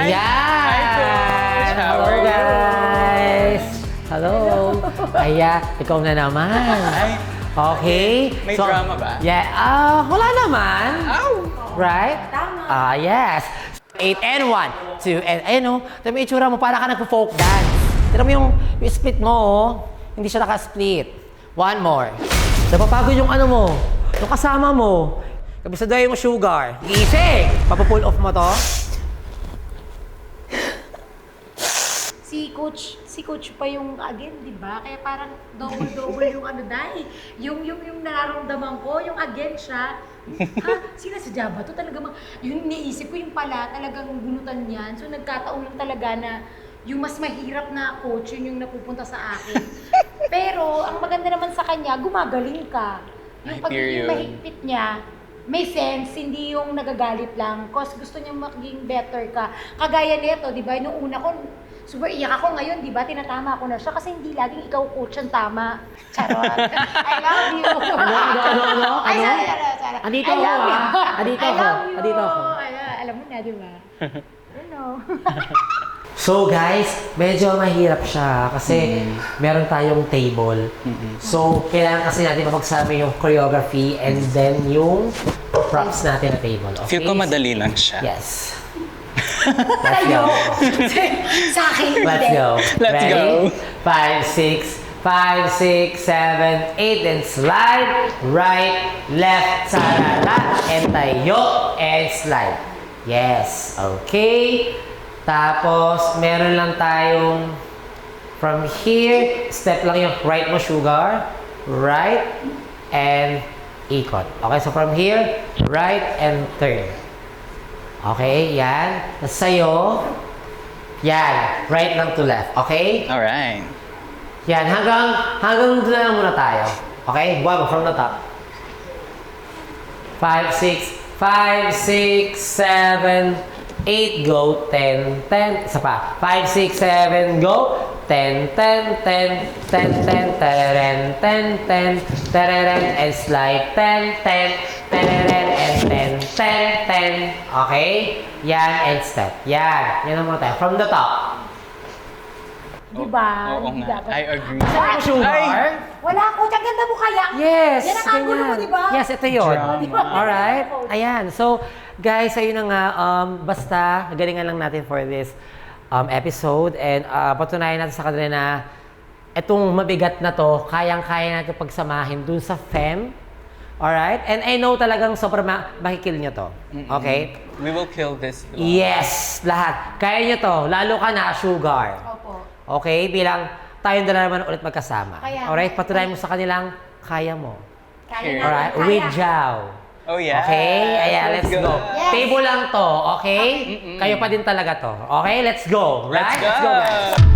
Ayan! Hi, Coach! How Hello, are you? guys! Hello! Ayan, ikaw na naman. Ay, Okay. may drama ba? Yeah, wala naman. Ow! Right? Tama. Yes. 8 and 1, 2 and, ayun o, ito yung itsura mo, para ka nagpo-folk dance. Tignan mo yung split mo, oh. Hindi siya naka-split. One more. Napapagod yung ano mo, yung kasama mo. Kabisadoy mo sugar. Easy! Papupull off mo to. Si coach pa yung again, di ba? Kaya parang double yung ano dahil. Yung nararamdaman ko, yung again siya. Ha? Sinasadya ba? Ito talaga, yung iniisip ko yung pala, talagang bunutan yan. So nagkataon lang talaga na yung mas mahirap na coach, yun yung napupunta sa akin. Pero ang maganda naman sa kanya, gumagaling ka. Yung pagiging mahigpit niya, may sense, hindi yung nagagalit lang. Kasi gusto niya maging better ka. Kagaya nito, di ba? Nung una ko, super iyak ako ngayon, di ba? Tinatama ko na siya kasi hindi laging ikaw coach ang tama. Charot. I love you. Ano? Ay, sorry. Andito I ako, love you. ah. Andito I ako. love you. Andito ako. Alam mo na, di ba? Ano? So guys, medyo mahirap siya kasi meron tayong table. So, kailangan kasi natin mapagsama yung choreography and then yung props natin na table. Okay? Feel ko madali lang siya. Yes. Let's go. Sa akin, Let's hindi. go. Let's Ready? go. 5, 6, 5, 6, 7, 8, and slide. Right, left, sarala, and tayo, and slide. Yes. Okay. Tapos, meron lang tayong from here, step lang yung right mo, sugar. Right, and ikot. Okay, so from here, right, and turn. Okay, yan. Tapos sa'yo, yan. Right lang to left. Okay? Alright. Yan. Hanggang doon na lang muna tayo. Okay? Buwan mo from the top. 5, 6, 7, 8, go. 10, 10. Isa pa. 5, 6, 7, go. 10, 10, 10, 10, 10, tereren, 10, 10, tereren, and slide, 10, 10, tereren, and 10, 10, 10. Okay? Yan, and step. Yan. Yan ang mga tayo. From the top. Di ba? Oo nga. Dapat. I agree. Saan sugar? Ay! Wala, coach. Ang ganda mo kaya. Yes. Yan ang angulo mo, ganyan. di ba? Yes, ito yun. Drama. Alright. Ayan. So, guys, ayun na nga. Basta, galingan lang natin for this episode. And patunayan natin sa kanila na itong mabigat na to, kayang-kaya natin pagsamahin dun sa FEM. Alright? And I know talagang sobrang makikil nyo to. Okay? We will kill this. Yes. Lahat. Kaya nyo to. Lalo ka na, sugar. Opo. Okay? Bilang tayong dala naman ulit magkasama. Kaya. Alright? Patunayan mo sa kanilang kaya mo. Kaya Alright? natin, kaya. With Jow. Oh yeah. Okay? Ayan, let's go. Yes. Table lang to, okay? Kayo pa din talaga to. Okay? Let's go. Right? Let's go. guys.